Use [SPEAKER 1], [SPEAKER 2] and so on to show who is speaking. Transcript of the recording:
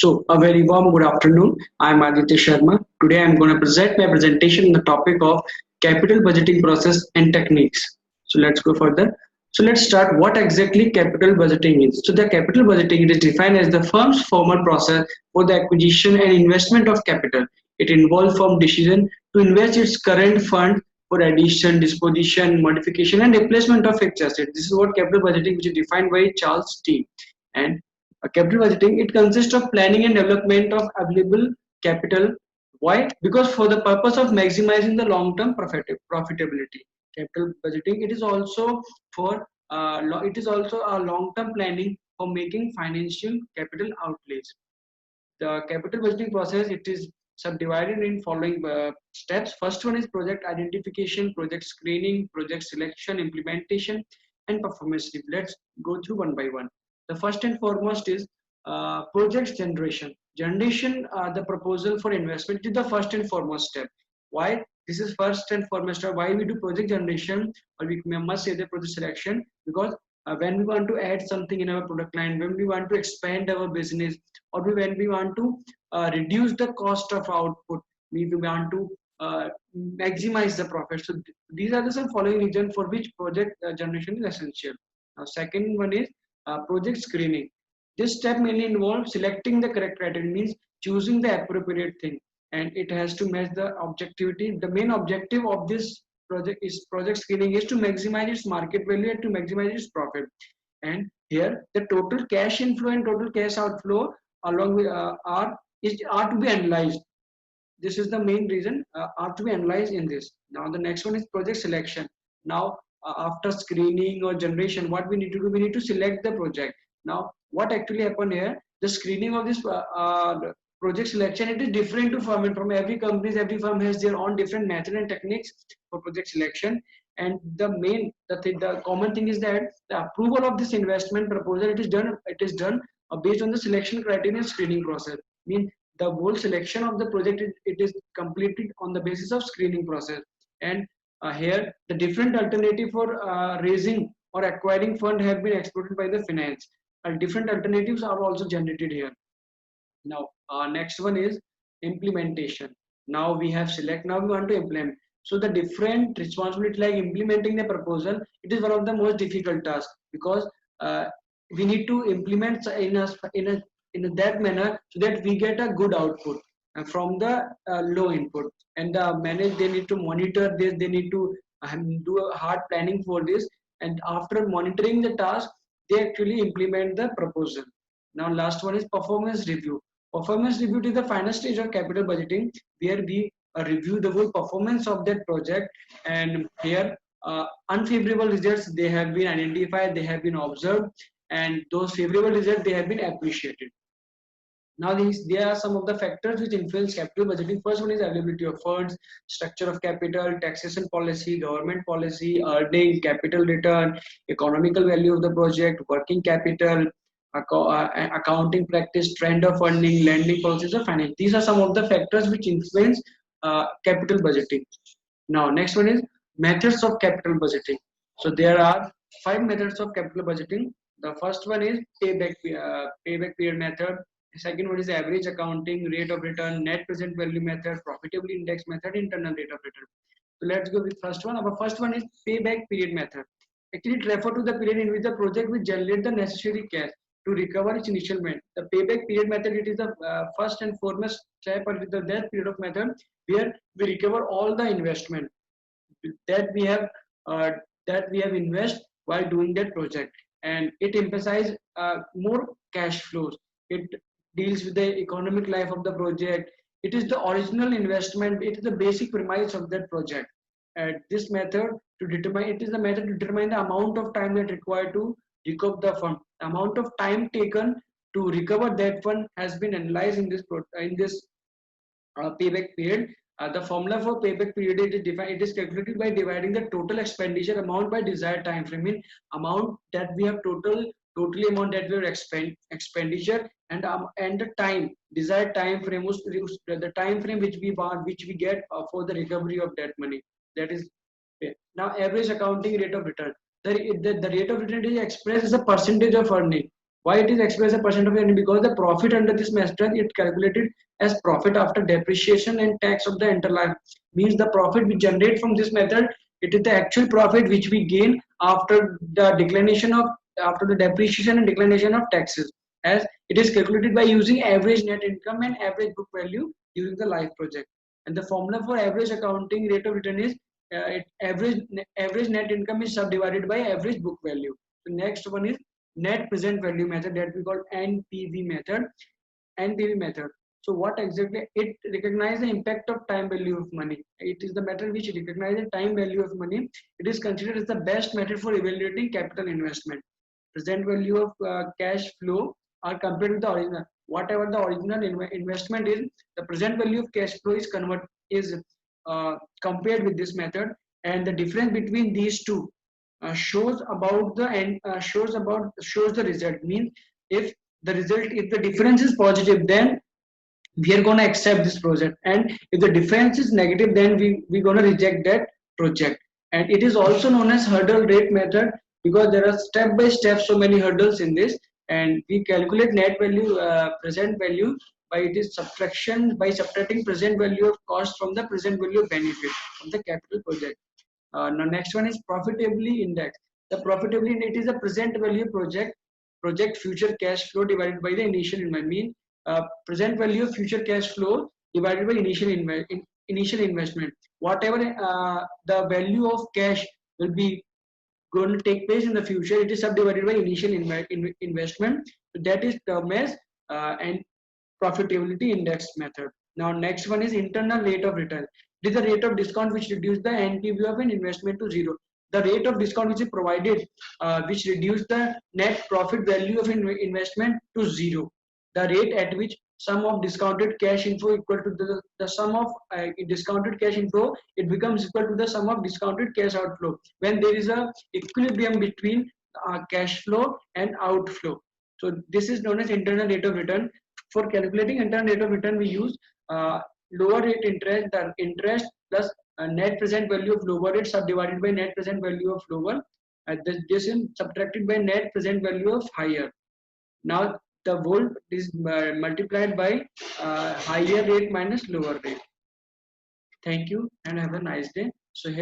[SPEAKER 1] So, a very warm good afternoon. I'm Aditya Sharma. Today, I'm going to present my presentation on the topic of capital budgeting process and techniques. So, let's go further. So, let's start what exactly capital budgeting is. So, the capital budgeting it is defined as the firm's formal process for the acquisition and investment of capital. It involves firm decision to invest its current fund for addition, disposition, modification, and replacement of fixed assets. This is what capital budgeting, which is defined by Charles T. And capital budgeting it consists of planning and development of available capital. Why? Because for the purpose of maximizing the long-term profitability. Capital budgeting it is also for it is also a long-term planning for making financial capital outlays. The capital budgeting process it is subdivided in following steps. First one is project identification, project screening, project selection, implementation, and performance review. Let's go through one by one. The first and foremost is project generation. The proposal for investment is the first and foremost step. Why? This is first and foremost step. Why we do project generation, or we must say the project selection, because when we want to add something in our product line, when we want to expand our business, or when we want to reduce the cost of output, we want to maximize the profit. So these are the some following reasons for which project generation is essential. Now, second one is project screening. This step mainly involves selecting the correct criteria, means choosing the appropriate thing, and it has to match the objectivity. The main objective of this project screening is to maximize its market value and to maximize its profit. And here, the total cash inflow and total cash outflow along with are to be analyzed. This is the main reason are to be analyzed in this. Now the next one is project selection. Now after screening or generation, what we need to do, we need to select the project. Now what actually happened here, the screening of this project selection it is different to firm, and from every companies, every firm has their own different method and techniques for project selection. And the common thing is that the approval of this investment proposal it is done based on the selection criteria and screening process. Mean the whole selection of the project it is completed on the basis of screening process. And here the different alternative for raising or acquiring fund have been explored by the finance, and different alternatives are also generated here. Now next one is implementation. Now we have select, now we want to implement. So the different responsibility like implementing the proposal it is one of the most difficult tasks, because we need to implement in that manner so that we get a good output from the low input. And the manage they need to monitor this, they need to do a hard planning for this, and after monitoring the task they actually implement the proposal. Now last one is performance review. Performance review is the final stage of capital budgeting, where we review the whole performance of that project. And here unfavorable results they have been identified, they have been observed, and those favorable results they have been appreciated. Now there are some of the factors which influence capital budgeting. First one is availability of funds, structure of capital, taxation policy, government policy, earning, capital return, economical value of the project, working capital, accounting practice, trend of funding, lending policies of finance. These are some of the factors which influence capital budgeting. Now next one is methods of capital budgeting. So there are 5 methods of capital budgeting. The first one is payback period method. The second one is average accounting, rate of return, net present value method, profitability index method, internal rate of return. So let's go with first one. Our first one is payback period method. Actually, it refers to the period in which the project will generate the necessary cash to recover its initial investment. The payback period method it is the first and foremost step, or the that period of method where we recover all the investment that we have uh, that we have invest while doing that project. And it emphasizes more cash flows. It deals with the economic life of the project. It is the original investment, it is the basic premise of that project. And this method to determine it is the method to determine the amount of time that required to recover the fund. The amount of time taken to recover that fund has been analyzed in this payback period. The formula for payback period it is calculated by dividing the total expenditure amount by desired time frame. In amount that we have totally amount that we have expenditure, and the time desired time frame was the time frame which we want, which we get for the recovery of that money. That is now average accounting rate of return. The rate of return is expressed as a percentage of earning. Why it is expressed as a percent of NAV? Because the profit under this method is calculated as profit after depreciation and tax of the entire, means the profit we generate from this method, it is the actual profit which we gain after the declination of, after the depreciation and declination of taxes, as it is calculated by using average net income and average book value during the life project. And the formula for average accounting rate of return is average net income is subdivided by average book value. The next one is net present value method, that we call NPV method. NPV method. So what exactly it recognizes the impact of time value of money. It is the method which recognizes time value of money. It is considered as the best method for evaluating capital investment. Present value of cash flow are compared with the original. Whatever the original investment is, the present value of cash flow is compared with this method, and the difference between these two shows about the end, shows the result. Means if the result, if the difference is positive, then we are going to accept this project, and if the difference is negative, then we're going to reject that project. And it is also known as hurdle rate method, because there are step by step so many hurdles in this, and we calculate net value, present value, by it is subtraction, by subtracting present value of cost from the present value of benefit of the capital project. Now next one is profitably index. The profitably index is the present value project future cash flow divided by the initial investment. Mean present value of future cash flow divided by initial investment. Whatever the value of cash will be going to take place in the future, it is subdivided by initial investment. So that is termed as and profitability index method. Now next one is internal rate of return. It is the rate of discount which reduces the NPV of an investment to zero. The rate of discount which is provided, which reduces the net profit value of investment to zero. The rate at which sum of discounted cash inflow equal to the sum of discounted cash inflow, it becomes equal to the sum of discounted cash outflow when there is a equilibrium between cash flow and outflow. So this is known as internal rate of return. For calculating internal rate of return, we use lower rate interest, the interest plus net present value of lower rate subdivided by net present value of lower. This is subtracted by net present value of higher. Now the whole is multiplied by higher rate minus lower rate. Thank you and have a nice day. So here